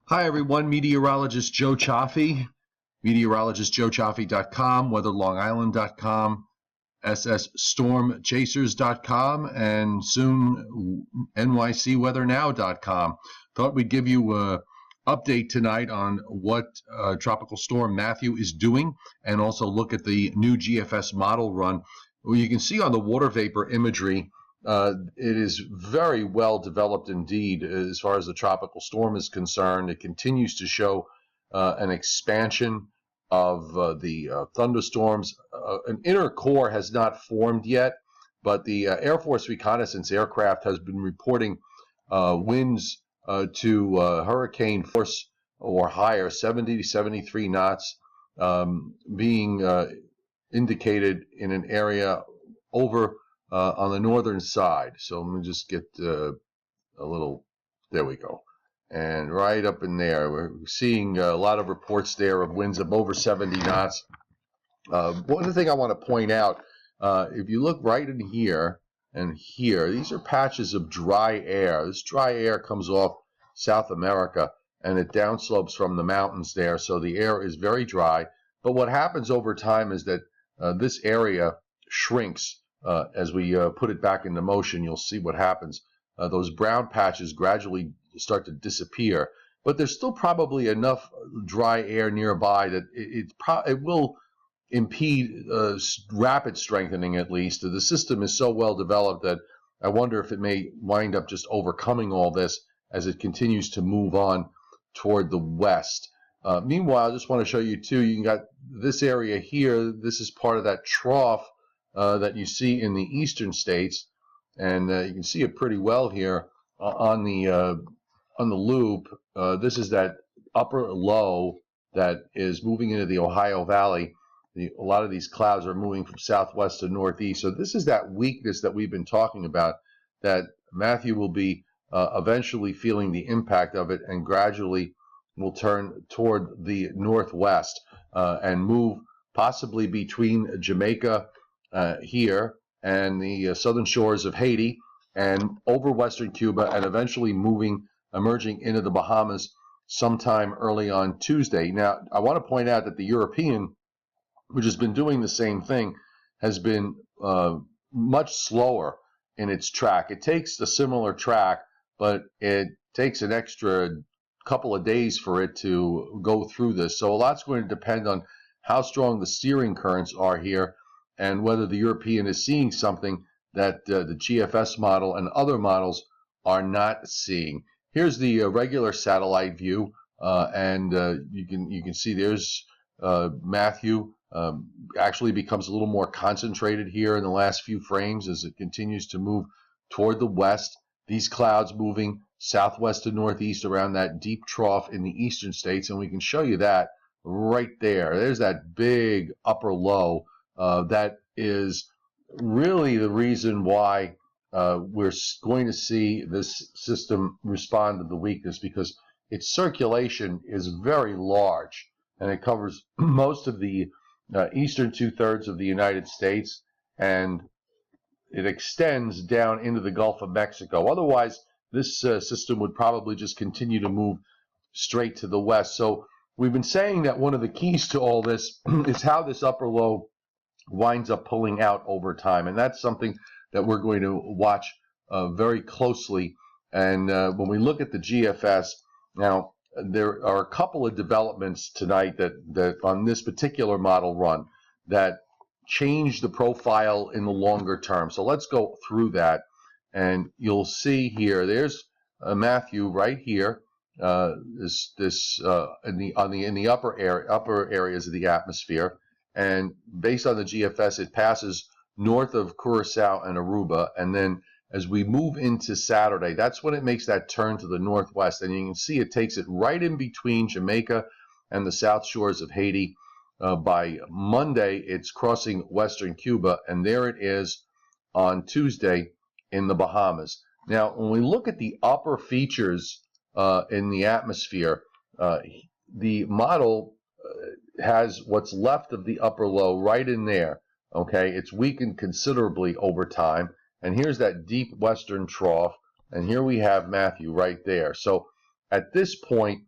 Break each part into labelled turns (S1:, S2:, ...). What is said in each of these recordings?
S1: Hi, everyone. Meteorologist Joe Chaffee, meteorologistjoechaffee.com, weatherlongisland.com, ssstormchasers.com, and soon nycweathernow.com. Thought we'd give you an update tonight on what Tropical Storm Matthew is doing and also look at the new GFS model run. Well, you can see on the water vapor imagery, it is very well developed indeed as far as the tropical storm is concerned. It continues to show an expansion of the thunderstorms. An inner core has not formed yet, but the Air Force reconnaissance aircraft has been reporting winds to hurricane force or higher, 70 to 73 knots, being indicated in an area over on the northern side. So let me just get a little, there we go. And right up in there, we're seeing a lot of reports there of winds of over 70 knots. One other thing I want to point out, if you look right in here and here, these are patches of dry air. This dry air comes off South America and it downslopes from the mountains there, so the air is very dry. But what happens over time is that this area shrinks. As we put it back into motion, you'll see what happens. Those brown patches gradually start to disappear, but there's still probably enough dry air nearby that it will impede rapid strengthening, at least. The system is so well developed that I wonder if it may wind up just overcoming all this as it continues to move on toward the west. Meanwhile, I just want to show you too, you got this area here. This is part of that trough that you see in the eastern states, and you can see it pretty well here on the loop. This is that upper low that is moving into the Ohio Valley. A lot of these clouds are moving from southwest to northeast. So this is that weakness that we've been talking about, that Matthew will be eventually feeling the impact of it and gradually will turn toward the northwest and move possibly between Jamaica here and the southern shores of Haiti and over western Cuba, and eventually emerging into the Bahamas sometime early on Tuesday. Now, I want to point out that the European, which has been doing the same thing, has been much slower in its track. It takes a similar track, but it takes an extra couple of days for it to go through this. So a lot's going to depend on how strong the steering currents are here and whether the European is seeing something that the GFS model and other models are not seeing. Here's the regular satellite view, and you can see there's Matthew. Actually becomes a little more concentrated here in the last few frames as it continues to move toward the west. These clouds moving southwest to northeast around that deep trough in the eastern states, and we can show you that right there. There's that big upper low. That is really the reason why we're going to see this system respond to the weakness, because its circulation is very large and it covers most of the eastern two-thirds of the United States, and it extends down into the Gulf of Mexico. Otherwise, this system would probably just continue to move straight to the west. So we've been saying that one of the keys to all this is how this upper low winds up pulling out over time, and that's something that we're going to watch very closely. And when we look at the GFS, now there are a couple of developments tonight that on this particular model run that change the profile in the longer term. So let's go through that, and you'll see here. There's Matthew right here. In the upper areas of the atmosphere. And based on the GFS, it passes north of Curacao and Aruba. And then as we move into Saturday, that's when it makes that turn to the northwest. And you can see it takes it right in between Jamaica and the south shores of Haiti. By Monday, it's crossing western Cuba, and there it is on Tuesday in the Bahamas. Now, when we look at the upper features in the atmosphere, the model has what's left of the upper low right in there. Okay, it's weakened considerably over time, and here's that deep western trough, and here we have Matthew right there. So at this point,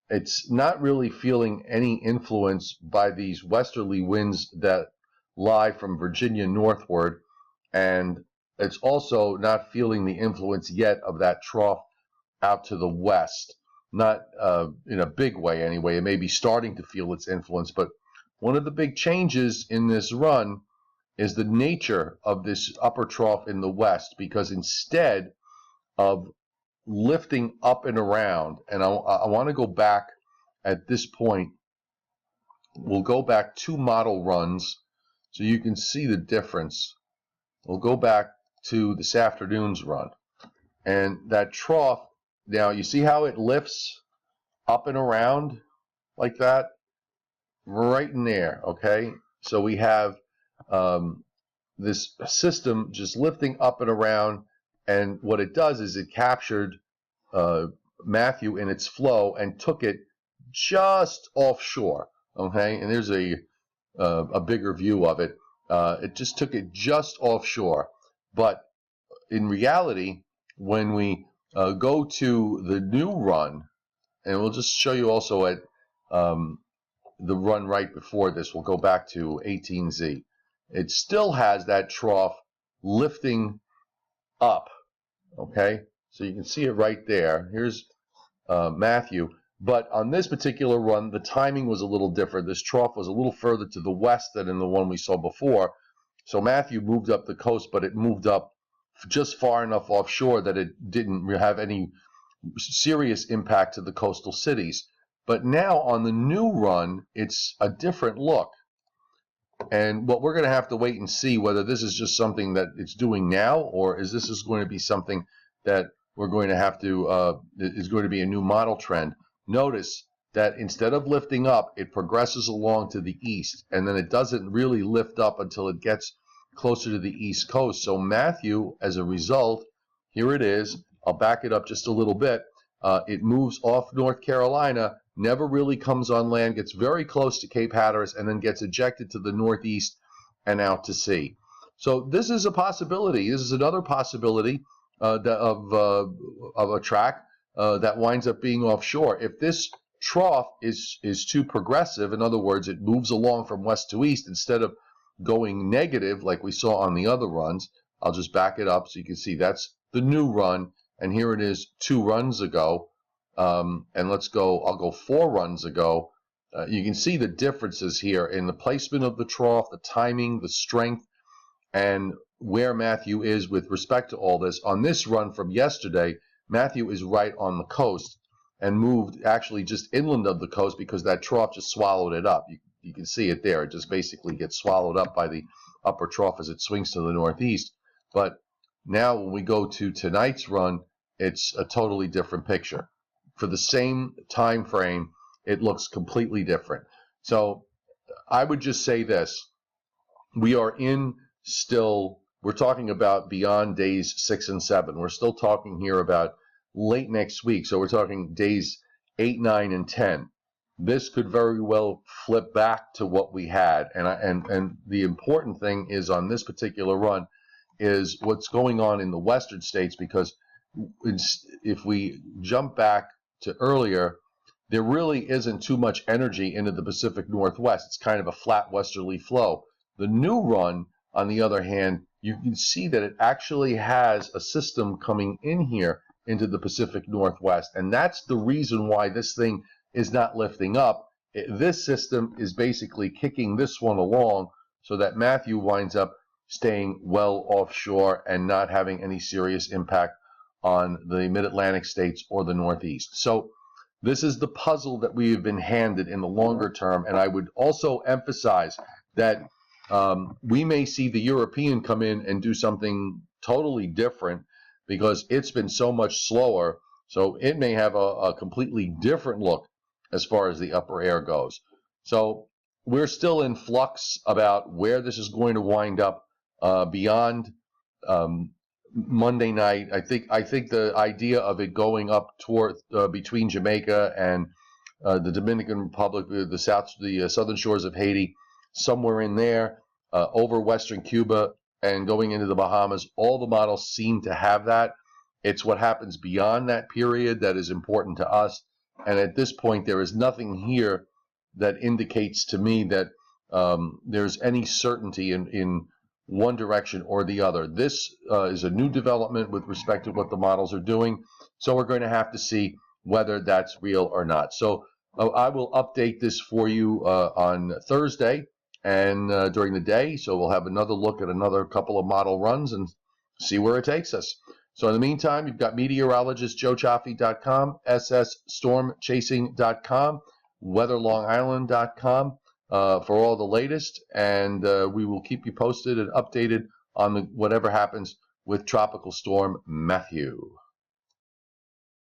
S1: it's not really feeling any influence by these westerly winds that lie from Virginia northward, and it's also not feeling the influence yet of that trough out to the west. Not in a big way anyway. It may be starting to feel its influence, but one of the big changes in this run is the nature of this upper trough in the west, because instead of lifting up and around, and I want to go back at this point, we'll go back 2 model runs so you can see the difference. We'll go back to this afternoon's run, and that trough, now you see how it lifts up and around like that, right in there, okay? So we have this system just lifting up and around, and what it does is it captured Matthew in its flow and took it just offshore, okay? And there's a bigger view of it. It just took it just offshore, but in reality, when we go to the new run, and we'll just show you also at the run right before this, we'll go back to 18Z. It still has that trough lifting up, okay? So you can see it right there. Here's Matthew. But on this particular run, the timing was a little different. This trough was a little further to the west than in the one we saw before. So Matthew moved up the coast, but it moved up just far enough offshore that it didn't have any serious impact to the coastal cities. But now on the new run, it's a different look. And what we're going to have to wait and see whether this is just something that it's doing now, or is this going to be something that we're going to have to, is going to be a new model trend. Notice that instead of lifting up, it progresses along to the east, and then it doesn't really lift up until it gets closer to the east coast. So Matthew, as a result, here it is. I'll back it up just a little bit. It moves off North Carolina, never really comes on land, gets very close to Cape Hatteras, and then gets ejected to the northeast and out to sea. So this is a possibility. This is another possibility of a track that winds up being offshore. If this trough is too progressive, in other words, it moves along from west to east instead of going negative like we saw on the other runs. I'll just back it up so you can see that's the new run, and here it is 2 runs ago. And let's go, I'll go 4 runs ago. You can see the differences here in the placement of the trough, the timing, the strength, and where Matthew is with respect to all this. On this run from yesterday, Matthew is right on the coast and moved actually just inland of the coast because that trough just swallowed it up. You can see it there. It just basically gets swallowed up by the upper trough as it swings to the northeast. But now when we go to tonight's run, it's a totally different picture. For the same time frame, it looks completely different. So I would just say this. We are in still, we're talking about beyond days 6 and 7. We're still talking here about late next week. So we're talking days 8, 9, and 10. This could very well flip back to what we had. And the important thing is on this particular run is what's going on in the western states, because if we jump back to earlier, there really isn't too much energy into the Pacific Northwest. It's kind of a flat westerly flow. The new run, on the other hand, you can see that it actually has a system coming in here into the Pacific Northwest, and that's the reason why this thing is not lifting up. This system is basically kicking this one along so that Matthew winds up staying well offshore and not having any serious impact on the mid-Atlantic states or the Northeast. So this is the puzzle that we have been handed in the longer term, and I would also emphasize that we may see the European come in and do something totally different because it's been so much slower, so it may have a completely different look as far as the upper air goes. So we're still in flux about where this is going to wind up beyond Monday night. I think the idea of it going up toward between Jamaica and the Dominican Republic, the southern shores of Haiti, somewhere in there, over western Cuba and going into the Bahamas, all the models seem to have that. It's what happens beyond that period that is important to us. And at this point, there is nothing here that indicates to me that there's any certainty in one direction or the other. This is a new development with respect to what the models are doing. So we're going to have to see whether that's real or not. So I will update this for you on Thursday and during the day. So we'll have another look at another couple of model runs and see where it takes us. So in the meantime, you've got meteorologistjoechaffee.com, ssstormchasing.com, weatherlongisland.com for all the latest, and we will keep you posted and updated on whatever happens with Tropical Storm Matthew.